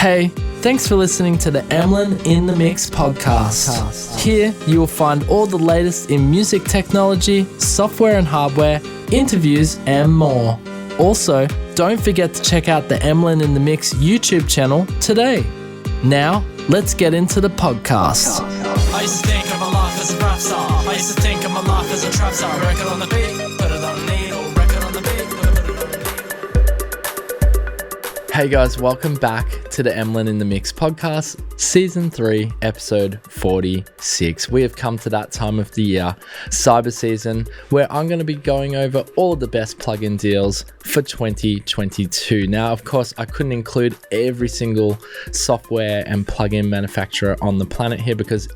Hey, thanks for listening to the Emlyn in the Mix podcast. Here you will find all the latest in music technology, software and hardware, interviews and more. Also, don't forget to check out the Emlyn in the Mix YouTube channel today. Now, let's get into the podcast. I used to think of my life as a rap star. I used to think of my life as a trap star. Record on the beat, put it on the needle. Record on the beat, put it on the needle. Hey guys, welcome back to the Emlyn in the Mix podcast, season 3, episode 46. We have come to that time of the year, cyber season, where I'm going to be going over all the best plugin deals for 2022. Now, of course, I couldn't include every single software and plugin manufacturer on the planet here because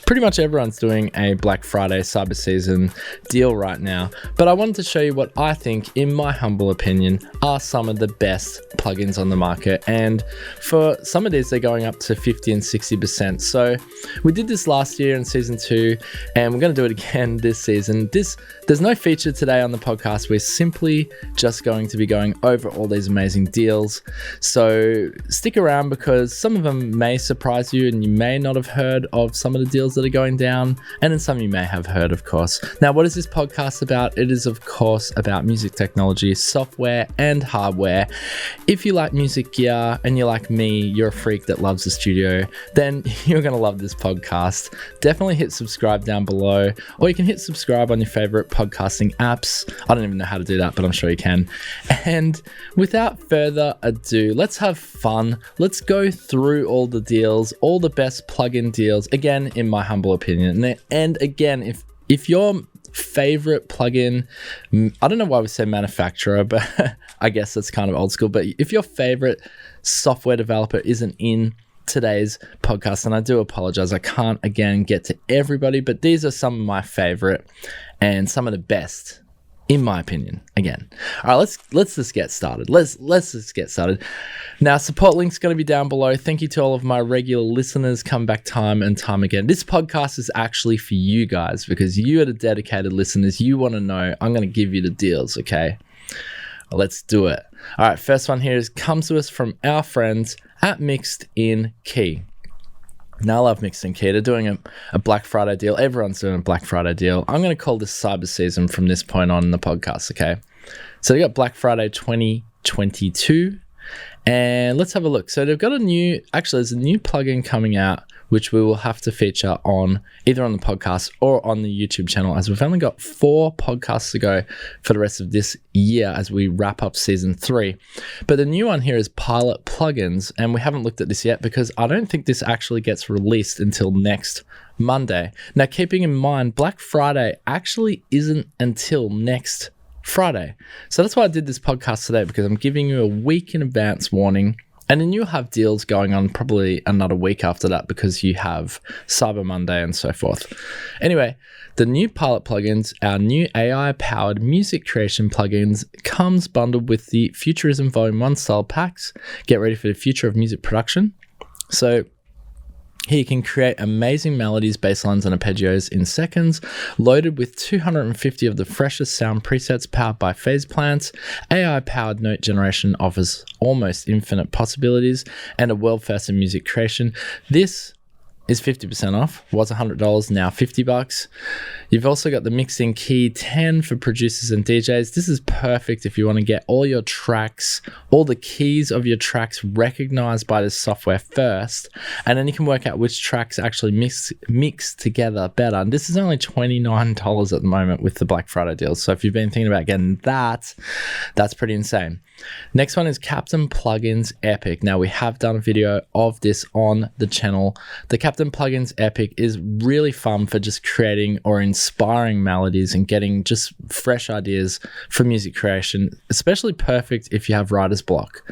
pretty much everyone's doing a Black Friday cyber season deal right now, but I wanted to show you what I think, in my humble opinion, are some of the best plugins on the market. And for some of these, they're going up to 50 and 60%. So we did this last year in season 2, and we're going to do it again this season. There's no feature today on the podcast. We're simply just going to be going over all these amazing deals. So stick around because some of them may surprise you and you may not have heard of some of the deals that are going down, and then some you may have heard, of course. Now, what is this podcast about? It is, of course, about music technology, software, and hardware. If you like music gear and you're like me, you're a freak that loves the studio, then you're going to love this podcast. Definitely hit subscribe down below, or you can hit subscribe on your favorite podcasting apps. I don't even know how to do that, but I'm sure you can. And without further ado, let's have fun. Let's go through all the deals, all the best plugin deals, again, in my humble opinion. And again, if your favorite plugin, I don't know why we say manufacturer, but I guess that's kind of old school, but if your favorite software developer isn't in today's podcast, and I do apologize, I can't again get to everybody, but these are some of my favorite and some of the best, in my opinion, again. All right, let's just get started. Let's just get started. Now, support link's going to be down below. Thank you to all of my regular listeners. Come back time and time again. This podcast is actually for you guys because you are the dedicated listeners. You want to know. I'm going to give you the deals, okay? Let's do it. All right, first one here comes to us from our friends at Mixed in Key. Now, I love Mixed in Key. They're doing a Black Friday deal. Everyone's doing a Black Friday deal. I'm going to call this cyber season from this point on in the podcast, okay? So they got Black Friday 2022, and let's have a look. So they've got there's a new plugin coming out, which we will have to feature on either on the podcast or on the YouTube channel, as we've only got 4 podcasts to go for the rest of this year as we wrap up season 3. But the new one here is Pilot Plugins, and we haven't looked at this yet because I don't think this actually gets released until next Monday. Now, keeping in mind, Black Friday actually isn't until next Friday. So that's why I did this podcast today, because I'm giving you a week in advance warning. And then you'll have deals going on probably another week after that because you have Cyber Monday and so forth. Anyway, the new Pilot plugins, our new AI-powered music creation plugins, comes bundled with the Futurism Volume 1 style packs. Get ready for the future of music production. So here you can create amazing melodies, bass lines, and arpeggios in seconds, loaded with 250 of the freshest sound presets powered by phase plants. AI-powered note generation offers almost infinite possibilities and a world first in music creation. This is 50% off. Was $100, now $50. You've also got the Mixed in Key 10 for producers and DJs. This is perfect if you want to get all your tracks, all the keys of your tracks recognized by this software first, and then you can work out which tracks actually mix together better. And this is only $29 at the moment with the Black Friday deals. So if you've been thinking about getting that, that's pretty insane. Next one is Captain Plugins Epic. Now, we have done a video of this on the channel. The Captain Plugins Epic is really fun for just creating or inspiring melodies and getting just fresh ideas for music creation, especially perfect if you have writer's block.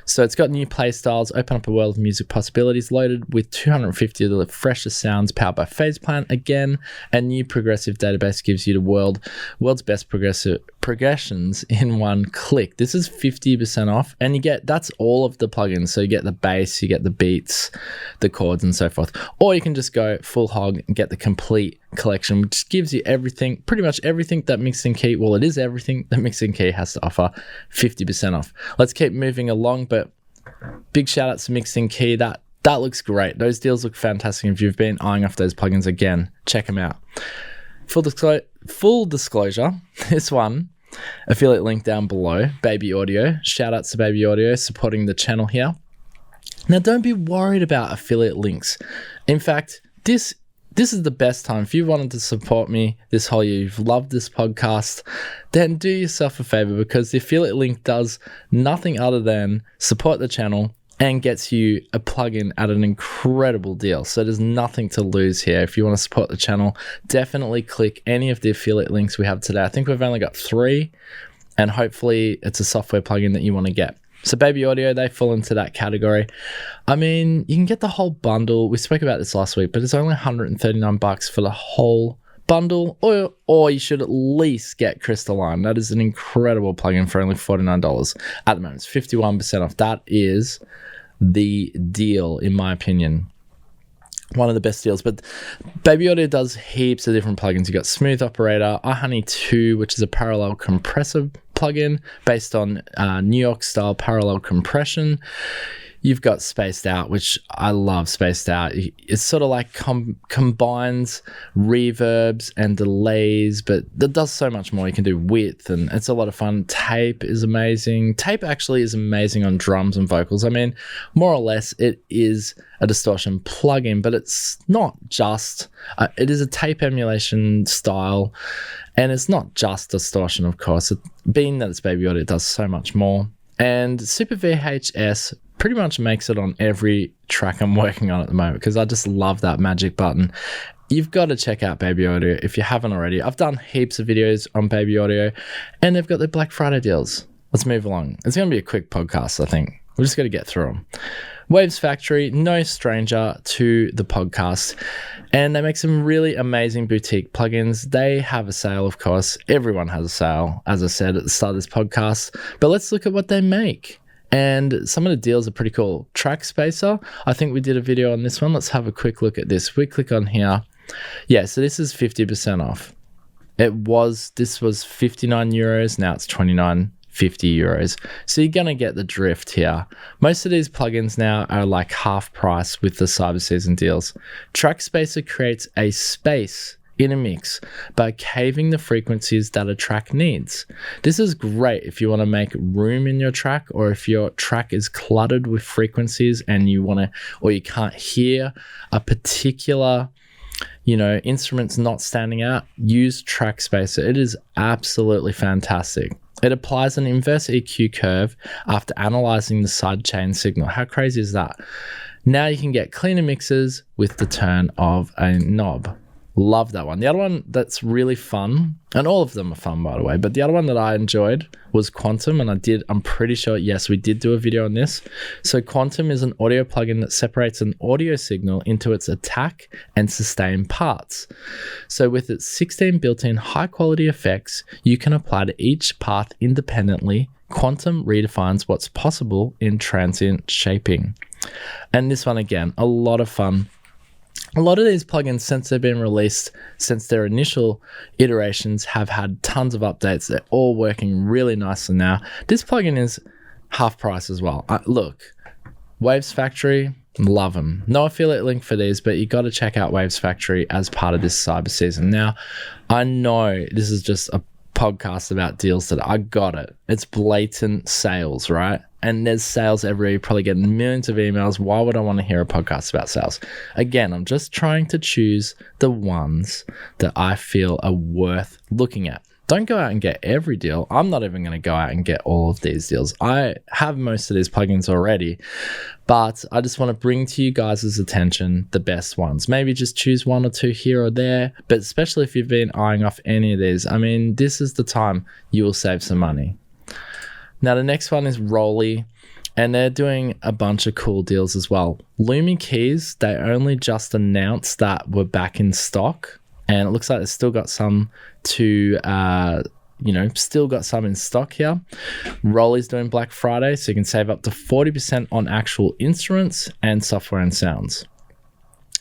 So it's got new play styles, open up a world of music possibilities, loaded with 250 of the freshest sounds powered by phase plant again, and new progressive database gives you the world's best progressions in one click. This is 50% off, and that's all of the plugins. So you get the bass, you get the beats, the chords, and so forth. Or you can just go full hog and get the complete collection, which gives you everything, pretty much everything that Mixed in Key, well, it is everything that Mixed in Key has to offer, 50% off. Let's keep moving along, but Big shout out to Mixing Key. That looks great. Those deals look fantastic. If you've been eyeing off those plugins, again, check them out. Full disclosure, this one, affiliate link down below, Baby Audio. Shout out to Baby Audio supporting the channel here. Now, don't be worried about affiliate links. In fact, this is the best time. If you wanted to support me this whole year, you've loved this podcast, then do yourself a favor, because the affiliate link does nothing other than support the channel and gets you a plugin at an incredible deal. So there's nothing to lose here. If you want to support the channel, definitely click any of the affiliate links we have today. I think we've only got 3, and hopefully it's a software plugin that you want to get. So Baby Audio, they fall into that category. I mean, you can get the whole bundle. We spoke about this last week, but it's only $139 for the whole bundle, or you should at least get Crystalline. That is an incredible plugin for only $49 at the moment. It's 51% off. That is the deal, in my opinion. One of the best deals. But Baby Audio does heaps of different plugins. You got Smooth Operator, iHoney 2, which is a parallel compressor plugin based on New York style parallel compression. You've got Spaced Out, which I love. Spaced Out, it's sort of like combines reverbs and delays, but that does so much more. You can do width, and it's a lot of fun. Tape is amazing. Tape actually is amazing on drums and vocals. I mean, more or less it is a distortion plugin, but it's not just it is a tape emulation style, and it's not just distortion, of course. Being that it's Baby Audio, it does so much more. And Super VHS pretty much makes it on every track I'm working on at the moment, because I just love that magic button. You've got to check out Baby Audio if you haven't already. I've done heaps of videos on Baby Audio, and they've got their Black Friday deals. Let's move along. It's going to be a quick podcast, I think. We're just going to get through them. Waves Factory, no stranger to the podcast, and they make some really amazing boutique plugins. They have a sale, of course. Everyone has a sale, as I said at the start of this podcast. But let's look at what they make. And some of the deals are pretty cool. Track Spacer, I think we did a video on this one. Let's have a quick look at this. We click on here. Yeah, so this is 50% off. This was 59 euros. Now it's 29.50 euros. So you're going to get the drift here. Most of these plugins now are like half price with the cyber season deals. Track Spacer creates a space in a mix by caving the frequencies that a track needs. This is great if you want to make room in your track, or if your track is cluttered with frequencies and you want to, or you can't hear a particular, instrument's not standing out. Use Track Spacer. It is absolutely fantastic. It applies an inverse EQ curve after analyzing the sidechain signal. How crazy is that? Now you can get cleaner mixes with the turn of a knob. Love that one. The other one that's really fun, and all of them are fun, by the way, but the other one that I enjoyed was Quantum, and I'm pretty sure, yes, we did do a video on this. So Quantum is an audio plugin that separates an audio signal into its attack and sustain parts. So with its 16 built-in high-quality effects, you can apply to each path independently. Quantum redefines what's possible in transient shaping. And this one, again, a lot of fun. A lot of these plugins, since they've been released, since their initial iterations, have had tons of updates. They're all working really nicely now. This plugin is half price as well. Look, Waves Factory, love them. No affiliate link for these, but you got to check out Waves Factory as part of this cyber season. Now, I know this is just a podcast about deals that I got it. It's blatant sales, right? And there's sales everywhere. You probably get millions of emails. Why would I want to hear a podcast about sales? Again, I'm just trying to choose the ones that I feel are worth looking at. Don't go out and get every deal. I'm not even going to go out and get all of these deals. I have most of these plugins already, but I just want to bring to you guys' attention the best ones. Maybe just choose one or two here or there, but especially if you've been eyeing off any of these, I mean, this is the time you will save some money. Now, the next one is ROLI, and they're doing a bunch of cool deals as well. Lumi keys, they only just announced that we're back in stock, and it looks like they've still got some still got some in stock here. ROLI's doing Black Friday, so you can save up to 40% on actual instruments and software and sounds.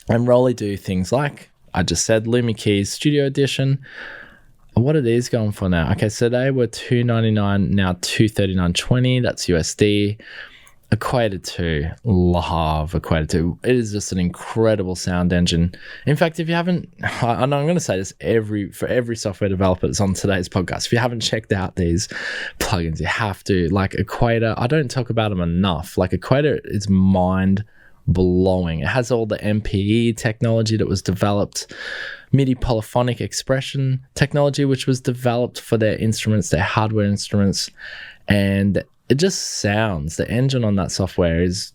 And ROLI do things like, I just said, Lumi keys, Studio Edition. What are these going for now? Okay, so they were $299, now $239.20. That's USD. Equator 2, love Equator 2. It is just an incredible sound engine. In fact, if you haven't, I'm going to say this for every software developer that's on today's podcast, if you haven't checked out these plugins, you have to. Like Equator, I don't talk about them enough. Like Equator is mind blowing. It has all the MPE technology that was developed, MIDI polyphonic expression technology, which was developed for their instruments, their hardware instruments, and it just sounds, the engine on that software is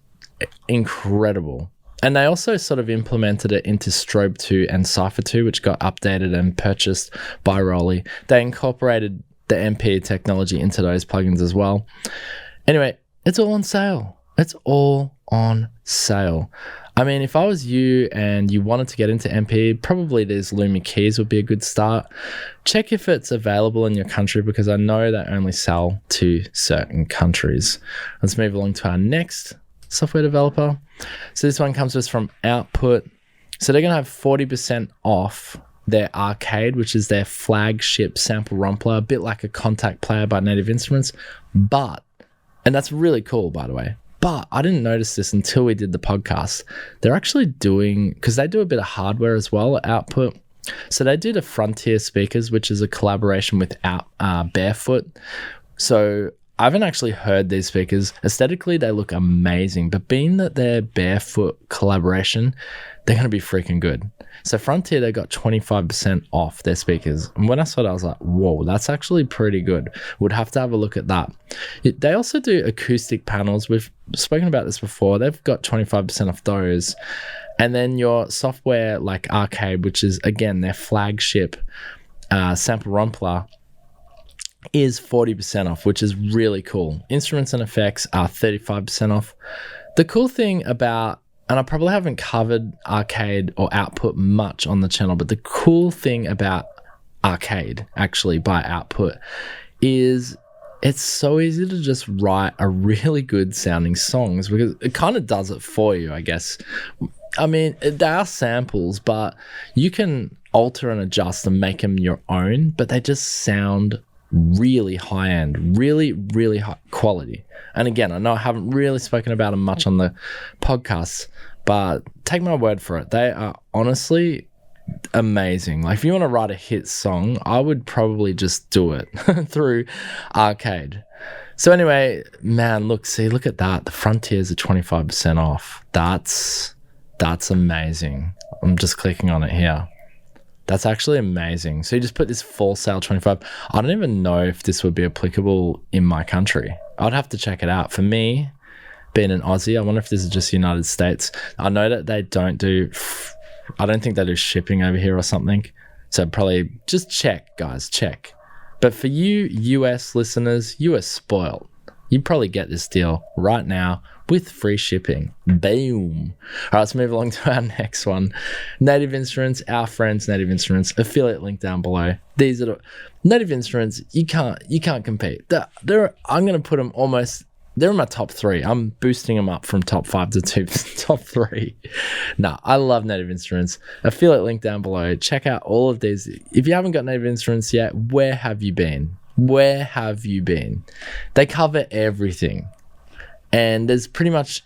incredible. And they also sort of implemented it into Strobe 2 and Cypher 2, which got updated and purchased by ROLI. They incorporated the MPE technology into those plugins as well. Anyway, it's all on sale. It's all on sale. I mean, if I was you and you wanted to get into MPE, probably these Lumi keys would be a good start. Check if it's available in your country, because I know they only sell to certain countries. Let's move along to our next software developer. So this one comes to us from Output. So they're going to have 40% off their Arcade, which is their flagship sample rumpler, a bit like a contact player by Native Instruments. And that's really cool, by the way. But I didn't notice this until we did the podcast. They're actually doing, because they do a bit of hardware as well at Output. So they do the Frontier speakers, which is a collaboration with Barefoot. So I haven't actually heard these speakers. Aesthetically, they look amazing. But being that they're Barefoot collaboration, they're going to be freaking good. So Frontier, they got 25% off their speakers. And when I saw that, I was like, whoa, that's actually pretty good. Would have to have a look at that. They also do acoustic panels. We've spoken about this before. They've got 25% off those. And then your software like Arcade, which is, again, their flagship sample rumpler, is 40% off, which is really cool. Instruments and effects are 35% off. The cool thing about, and I probably haven't covered Arcade or Output much on the channel, but the cool thing about Arcade, actually, by Output, is it's so easy to just write a really good sounding songs, because it kind of does it for you, I guess. I mean, they are samples, but you can alter and adjust and make them your own, but they just sound really high end, really, really high quality. And again, I know I haven't really spoken about them much on the podcast, but take my word for it. They are honestly amazing. Like if you want to write a hit song, I would probably just do it through Arcade. So anyway, man, look at that. The Frontiers are 25% off. That's amazing. I'm just clicking on it here. That's actually amazing. So you just put this for sale 25. I don't even know if this would be applicable in my country. I'd have to check it out. For me, being an Aussie, I wonder if this is just United States. I know that they don't do, I don't think they do shipping over here or something. So probably just check, guys, check. But for you US listeners, you are spoiled. You probably get this deal right now with free shipping. Boom. All right, let's move along to our next one. Native Instruments, our friends Native Instruments, affiliate link down below. These are the Native Instruments. You can't compete. I'm going to put them almost, they're in my top 3. I'm boosting them up from top 5 to top 3. Nah, I love Native Instruments. Affiliate link down below. Check out all of these. If you haven't got Native Instruments yet, where have you been? Where have you been? They cover everything. And there's pretty much,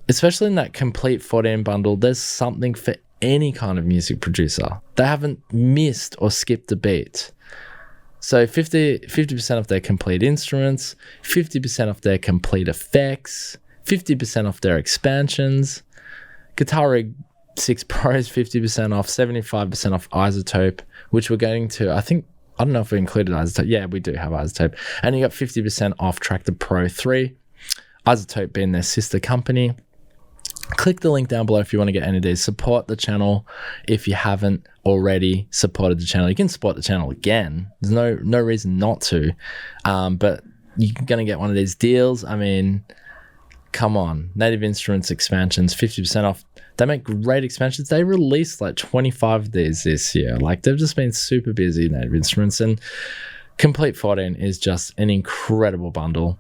especially in that complete 14 bundle, there's something for any kind of music producer. They haven't missed or skipped a beat. So 50% off their complete instruments, 50% off their complete effects, 50% off their expansions. Guitar Rig 6 Pro's 50% off, 75% off iZotope, which we're going to, I don't know if we included iZotope. Yeah, we do have iZotope. And you got 50% off Tractor Pro 3. iZotope being their sister company. Click the link down below if you want to get any of these. Support the channel if you haven't already supported the channel. You can support the channel again. There's no reason not to. But you're going to get one of these deals. I mean, come on. Native Instruments expansions, 50% off. They make great expansions. They released like 25 of these this year. Like they've just been super busy, Native Instruments. And Complete 14 is just an incredible bundle.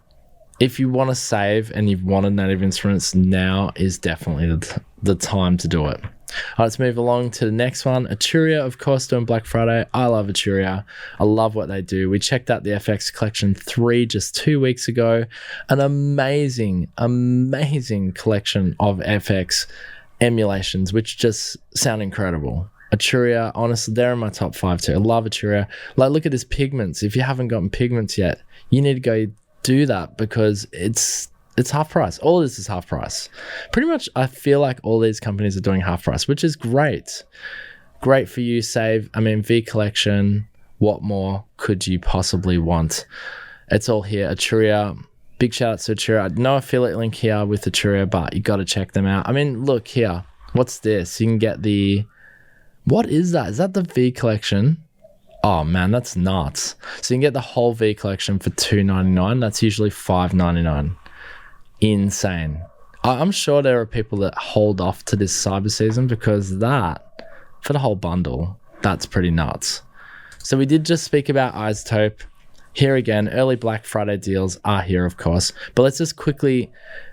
if you want to save and you've wanted native instruments, now is definitely the time to do it. All right, let's move along to the next one. Arturia, of course, doing Black Friday. I love Arturia. I love what they do. We checked out the FX Collection 3 just 2 weeks ago. An amazing, amazing collection of FX emulations, which just sound incredible. Arturia, honestly, they're in my top 5 too. I love Arturia. Like, look at this Pigments. If you haven't gotten Pigments yet, you need to go do that because it's half price. All of this is half price. Pretty much, I feel like all these companies are doing half price, which is great. Great for you, save. I mean, V Collection, what more could you possibly want? It's all here. Arturia, big shout out to Arturia. No affiliate link here with Arturia, but you got to check them out. I mean, look here. What's this? You can get the... What is that? Is that the V Collection? Oh man, that's nuts. So you can get the whole V Collection for $2.99. That's usually $5.99. Insane. I'm sure there are people that hold off to this cyber season because that, for the whole bundle, that's pretty nuts. So we did just speak about iZotope. Here again, early Black Friday deals are here, of course. But let's just quickly,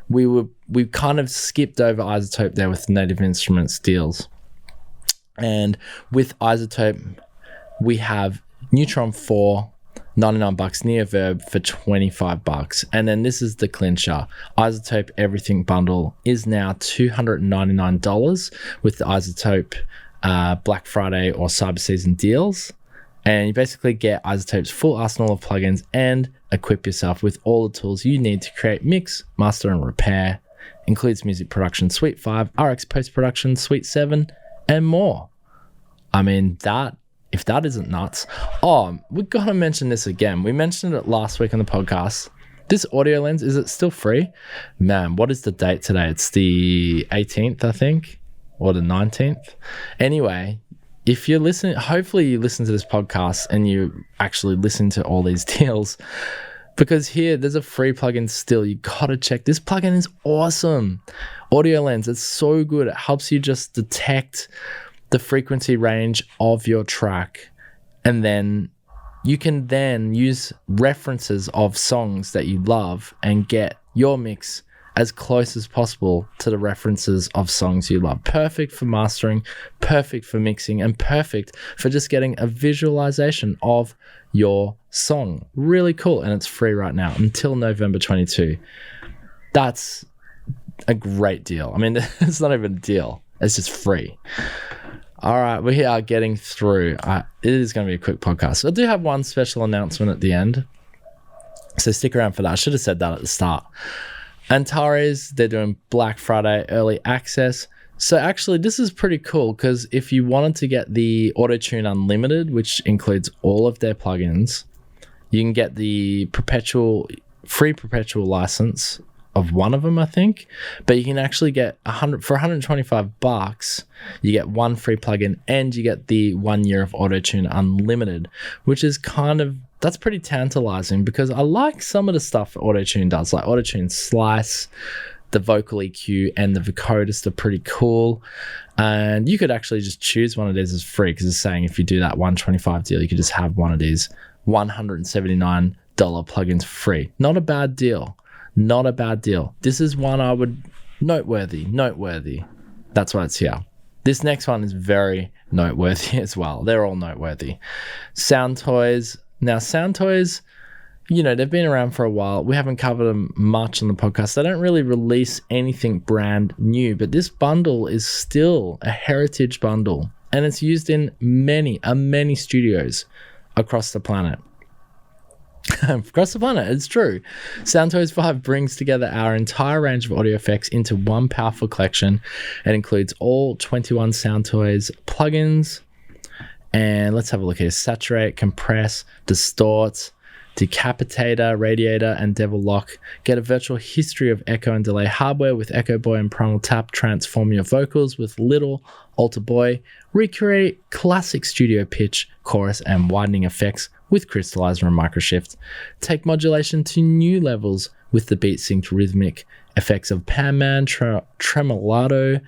we kind of skipped over iZotope there with Native Instruments deals. And with iZotope, we have Neutron 4, $99, Neoverb for $25. And then this is the clincher. iZotope Everything Bundle is now $299 with the iZotope Black Friday or Cyber Season deals. And you basically get iZotope's full arsenal of plugins and equip yourself with all the tools you need to create, mix, master, and repair. Includes Music Production Suite 5, RX Post-Production Suite 7, and more. I mean, if that isn't nuts. Oh, we've got to mention this again. We mentioned it last week on the podcast. This audio lens, is it still free? Man, what is the date today? It's the 18th, I think, or the 19th. Anyway, if you're listening, hopefully you listen to this podcast and you actually listen to all these deals, because here there's a free plugin still. You got to check. This plugin is awesome. Audio lens, it's so good. It helps you just detect the frequency range of your track, and then you can then use references of songs that you love and get your mix as close as possible to the references of songs you love. Perfect for mastering, perfect for mixing, and perfect for just getting a visualization of your song. Really cool, and it's free right now until November 22. That's a great deal. I mean, it's not even a deal. It's just free. All right, we are getting through. It is going to be a quick podcast. I do have one special announcement at the end, so stick around for that. I should have said that at the start. Antares, they're doing Black Friday early access. So actually, this is pretty cool because if you wanted to get the Auto-Tune Unlimited, which includes all of their plugins, you can get the free perpetual license of one of them, I think, but you can actually get for $125. You get one free plugin and you get the 1 year of Auto-Tune Unlimited, which is that's pretty tantalizing because I like some of the stuff Auto-Tune does, like Auto-Tune Slice, the vocal EQ, and the vocodist are pretty cool. And you could actually just choose one of these as free because it's saying if you do that $125 deal, you could just have one of these $179 plugins free. Not a bad deal. Not a bad deal. This is one I would... Noteworthy. That's why it's here. This next one is very noteworthy as well. They're all noteworthy. Soundtoys. Now, Soundtoys, they've been around for a while. We haven't covered them much on the podcast. They don't really release anything brand new, but this bundle is still a heritage bundle, and it's used in many studios across the planet. It's true. Soundtoys 5 brings together our entire range of audio effects into one powerful collection. It includes all 21 Soundtoys plugins. And let's have a look here. Saturate, Compress, Distort, Decapitator, Radiator, and Devil Lock. Get a virtual history of echo and delay hardware with Echo Boy and Primal Tap. Transform your vocals with Little, Alter Boy. Recreate classic studio pitch, chorus, and widening effects with Crystallizer and Microshift. Take modulation to new levels with the beat synced rhythmic effects of Pan Man, Tremolato.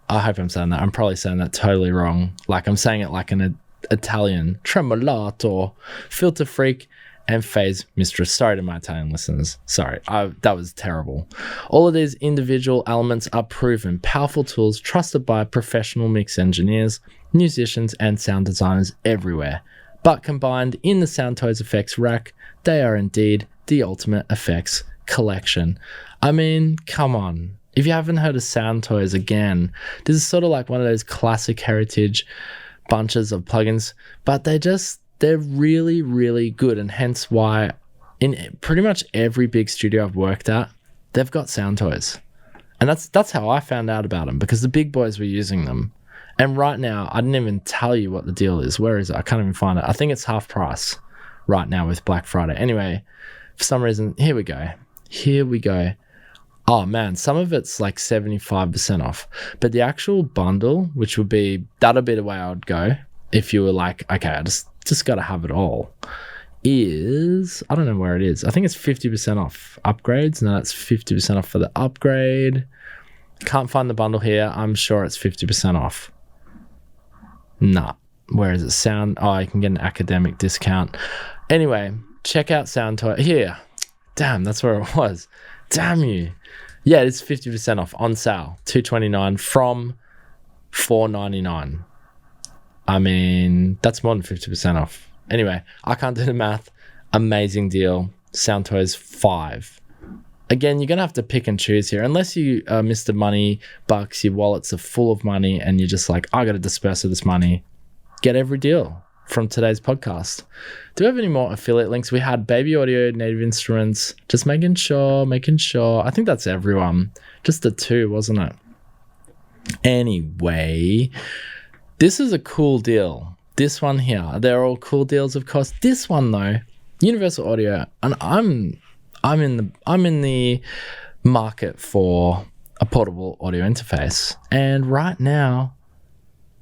I hope I'm saying that. I'm probably saying that totally wrong. Like I'm saying it like an Italian. Tremolato, Filter Freak, and phase mistress. Sorry to my Italian listeners. Sorry, that was terrible. All of these individual elements are proven, powerful tools trusted by professional mix engineers, musicians, and sound designers everywhere. But combined in the Soundtoys effects rack, they are indeed the ultimate effects collection. I mean, come on. If you haven't heard of Soundtoys, again, this is sort of like one of those classic heritage bunches of plugins, but they're really, really good, and hence why in pretty much every big studio I've worked at, they've got Soundtoys. And that's how I found out about them, because the big boys were using them. And right now, I didn't even tell you what the deal is. Where is it? I can't even find it. I think it's half price right now with Black Friday. Anyway, for some reason, here we go. Oh man, some of it's like 75% off. But the actual bundle, which that'll be the way I would go if you were like, okay, I just got to have it all, is, I don't know where it is. I think it's 50% off upgrades. No, it's 50% off for the upgrade. Can't find the bundle here. I'm sure it's 50% off. Nah, where is it? You can get an academic discount. Anyway, check out Soundtoy here. Damn, that's where it was. Damn you. Yeah, it's 50% off on sale. $229 from $499. I mean, that's more than 50% off. Anyway, I can't do the math. Amazing deal. Soundtoys 5. Again, you're going to have to pick and choose here. Unless you are Mr. Money Bucks, your wallets are full of money, and you're just like, I got to disperse of this money. Get every deal from today's podcast. Do we have any more affiliate links? We had Baby Audio, Native Instruments, just making sure. I think that's everyone. Just the 2, wasn't it? Anyway, this is a cool deal. This one here. They're all cool deals, of course. This one, though, Universal Audio, and I'm in the market for a portable audio interface. And right now,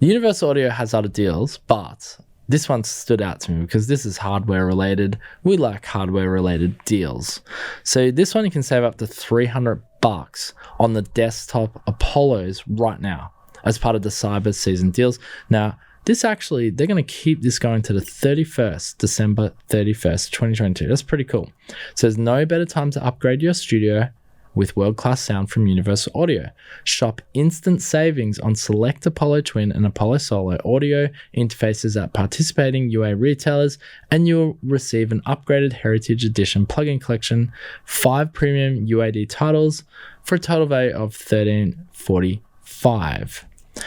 Universal Audio has other deals, but this one stood out to me because this is hardware related. We like hardware related deals. So this one you can save up to $300 on the desktop Apollos right now as part of the Cyber Season deals. Now, they're going to keep this going to the 31st, December 31st, 2022. That's pretty cool. So there's no better time to upgrade your studio with world-class sound from Universal Audio. Shop instant savings on select Apollo Twin and Apollo Solo audio interfaces at participating UA retailers, and you'll receive an upgraded Heritage Edition plugin collection, 5 premium UAD titles for a total value of $1345.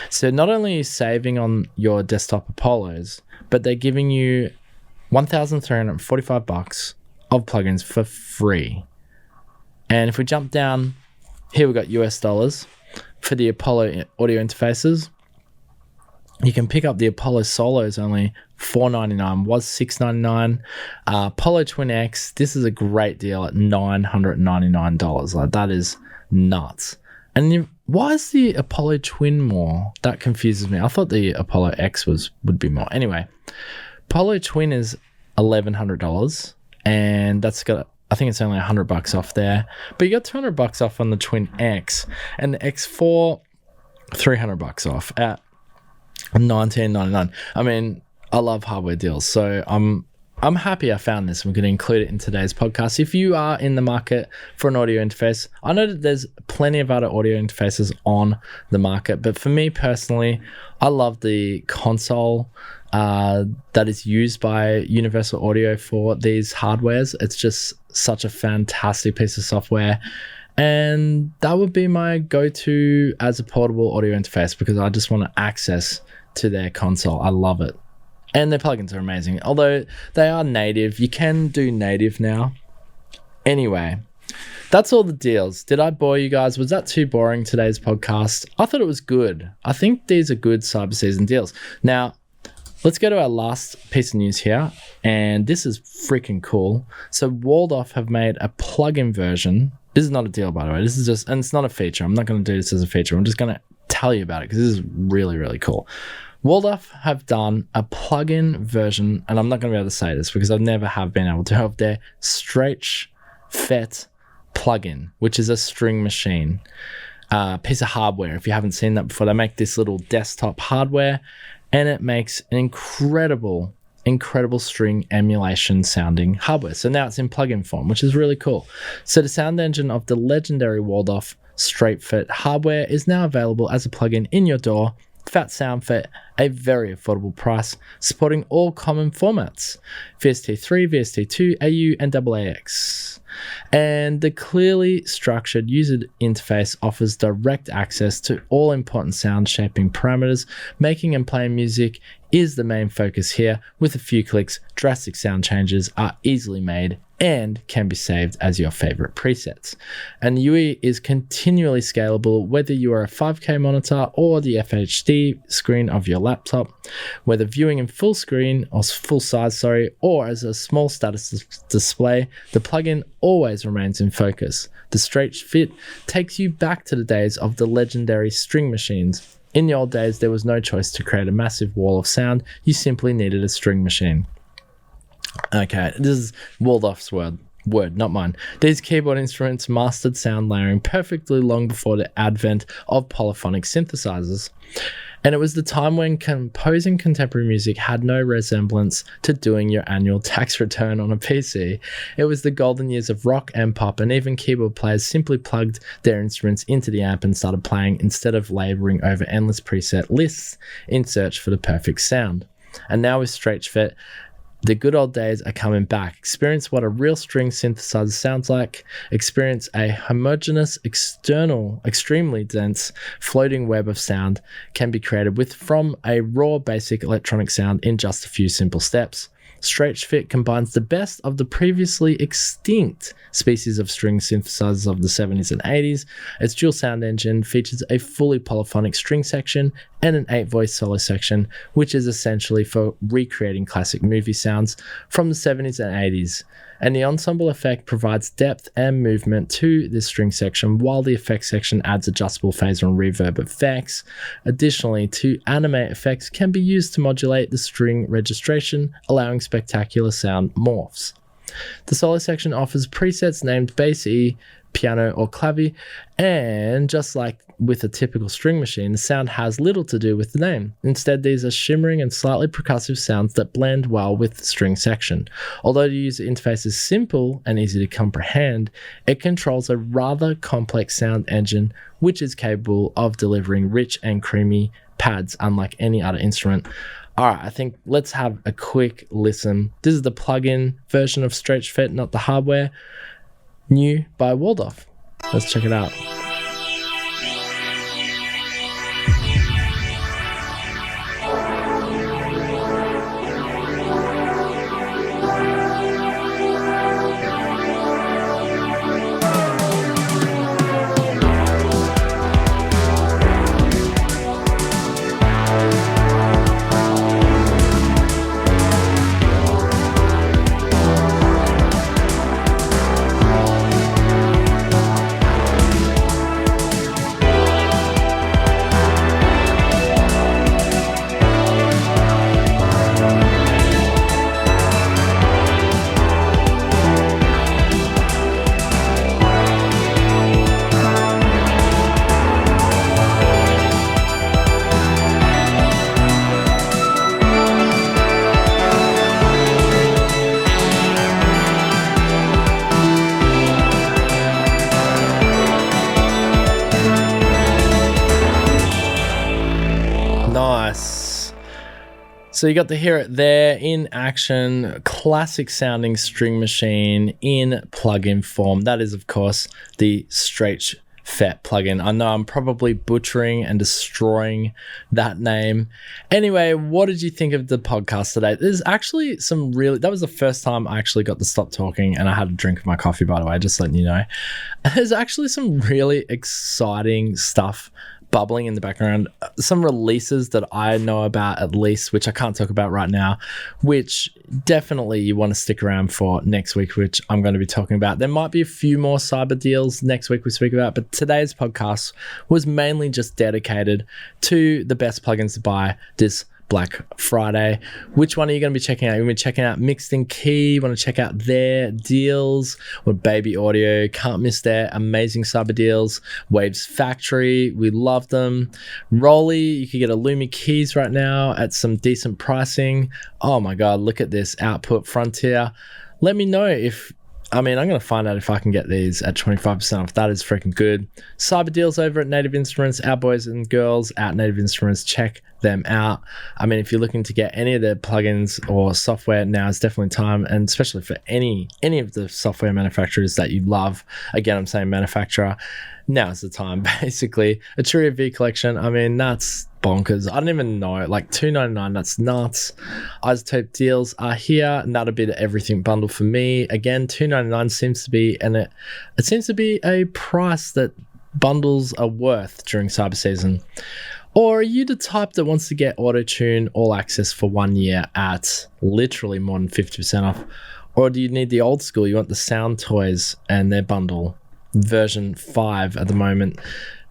So not only are you saving on your desktop Apollos, but they're giving you $1,345 of plugins for free. And if we jump down, here we've got US dollars for the Apollo audio interfaces. You can pick up the Apollo Solos only $499, was $699. Apollo Twin X, this is a great deal at $999. Like, that is nuts. And why is the Apollo Twin more? That confuses me. I thought the Apollo X would be more. Anyway, Apollo Twin is $1,100, and that's got, I think it's only $100 off there. But you got $200 off on the Twin X, and the X4 $300 off at $19.99. I mean, I love hardware deals, so I'm happy I found this. I'm going to include it in today's podcast. If you are in the market for an audio interface, I know that there's plenty of other audio interfaces on the market, but for me personally, I love the console that is used by Universal Audio for these hardwares. It's just such a fantastic piece of software, and that would be my go-to as a portable audio interface because I just want access to their console. I love it. And their plugins are amazing. Although they are native. You can do native now. Anyway, that's all the deals. Did I bore you guys? Was that too boring, today's podcast? I thought it was good. I think these are good Cyber Season deals. Now, let's go to our last piece of news here. And this is freaking cool. So Waldorf have made a plugin version. This is not a deal, by the way. This is just, and it's not a feature. I'm not going to do this as a feature. I'm just going to tell you about it because this is really, really cool. Waldorf have done a plugin version, and I'm not going to be able to say this because I never have been able to, of their Streichfett Plugin, which is a string machine, piece of hardware. If you haven't seen that before, they make this little desktop hardware, and it makes an incredible incredible string emulation sounding hardware. So now it's in plugin form, which is really cool. So the sound engine of the legendary Waldorf Streichfett hardware is now available as a plugin in your DAW. Fat sound for a very affordable price, supporting all common formats: VST3, VST2, AU, and AAX. And the clearly structured user interface offers direct access to all important sound shaping parameters. Making and playing music is the main focus here. With a few clicks, drastic sound changes are easily made and can be saved as your favorite presets. And the UI is continually scalable, whether you are a 5K monitor or the FHD screen of your laptop. Whether viewing in full screen or full size, or as a small status display, the plugin always remains in focus. The Streichfett takes you back to the days of the legendary string machines. In the old days, there was no choice to create a massive wall of sound. You simply needed a string machine. Okay, this is Waldorf's word, not mine. These keyboard instruments mastered sound layering perfectly long before the advent of polyphonic synthesizers. And it was the time when composing contemporary music had no resemblance to doing your annual tax return on a PC. It was the golden years of rock and pop, and even keyboard players simply plugged their instruments into the amp and started playing instead of laboring over endless preset lists in search for the perfect sound. And now with Streichfett, the good old days are coming back. Experience what a real string synthesizer sounds like. Experience a homogeneous, external, extremely dense, floating web of sound can be created from a raw, basic electronic sound in just a few simple steps. Streichfett combines the best of the previously extinct species of string synthesizers of the 70s and 80s. Its dual sound engine features a fully polyphonic string section and an 8-voice solo section, which is essentially for recreating classic movie sounds from the 70s and 80s. And the ensemble effect provides depth and movement to this string section, while the effects section adds adjustable phaser and reverb effects. Additionally, two animate effects can be used to modulate the string registration, allowing spectacular sound morphs. The solo section offers presets named bass E, piano, or clavi, and just like with a typical string machine, the sound has little to do with the name. Instead, these are shimmering and slightly percussive sounds that blend well with the string section. Although the user interface is simple and easy to comprehend, it controls a rather complex sound engine which is capable of delivering rich and creamy pads unlike any other instrument. Alright, I think let's have a quick listen. This is the plugin version of Streichfett, not the hardware. New by Waldorf. Let's check it out. Nice. So you got to hear it there in action. Classic sounding string machine in plugin form. That is, of course, the Streichfett plugin. I know I'm probably butchering and destroying that name. Anyway, what did you think of the podcast today? There's actually that was the first time I actually got to stop talking and I had a drink of my coffee, by the way, just letting you know. There's actually some really exciting stuff bubbling in the background, some releases that I know about at least, which I can't talk about right now, which definitely you want to stick around for next week, which I'm going to be talking about. There might be a few more cyber deals next week we speak about, but today's podcast was mainly just dedicated to the best plugins to buy this Black Friday. Which one are you going to be checking out? You're going to be checking out Mixed in Key. You want to check out their deals with Baby Audio. Can't miss their amazing cyber deals. Waves Factory, we love them. ROLI, you can get a Lumi keys right now at some decent pricing. Oh my God, look at this Output Frontier. Let me know I'm going to find out if I can get these at 25% off. That is freaking good. Cyber deals over at Native Instruments, our boys and girls at Native Instruments, check them out. If you're looking to get any of their plugins or software, now is definitely time, and especially for any of the software manufacturers that you love. Again, I'm saying manufacturer. Now is the time, basically. Arturia V Collection, that's bonkers. I don't even know, like $2.99, that's nuts. iZotope deals are here, and that'll be the everything bundle for me. Again, $2.99 seems to be, and it seems to be a price that bundles are worth during cyber season. Or are you the type that wants to get auto-tune all access for 1 year at literally more than 50% off? Or do you need the old school? You want the Soundtoys and their bundle, version 5 at the moment,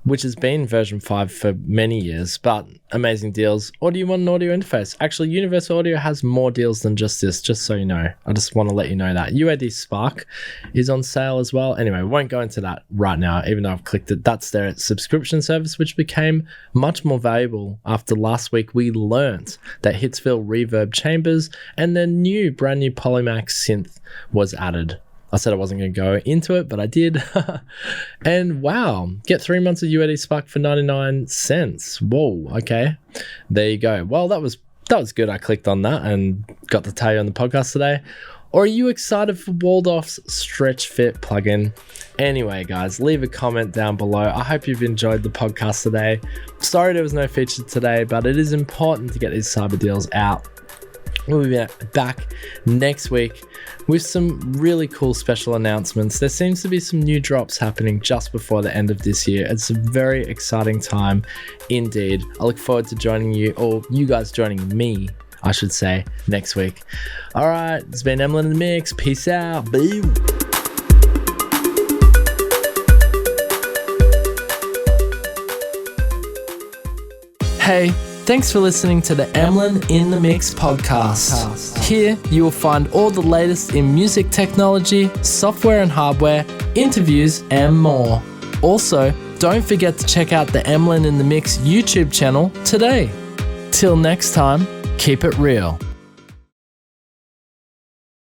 which has been version 5 for many years, but amazing deals. Or do you want an audio interface? Actually, Universal Audio has more deals than just this, just so you know. I just want to let you know that. UAD Spark is on sale as well. Anyway, we won't go into that right now, even though I've clicked it. That's their subscription service, which became much more valuable after last week we learnt that Hitsville reverb chambers and their brand new Polymax synth was added. I said I wasn't going to go into it, but I did. And wow, get 3 months of UAD Spark for 99 cents. Whoa, okay. There you go. Well, that was good. I clicked on that and got to tell you on the podcast today. Or are you excited for Waldorf's Streichfett Plugin? Anyway, guys, leave a comment down below. I hope you've enjoyed the podcast today. Sorry there was no feature today, but it is important to get these cyber deals out. We'll be back next week with some really cool special announcements. There seems to be some new drops happening just before the end of this year. It's a very exciting time indeed. I look forward to joining you, or you guys joining me, I should say, next week. All right, it's been Emlyn in the Mix. Peace out. Boom. Hey. Thanks for listening to the Emlyn in the Mix podcast. Here you will find all the latest in music technology, software and hardware, interviews and more. Also, don't forget to check out the Emlyn in the Mix YouTube channel today. Till next time, keep it real.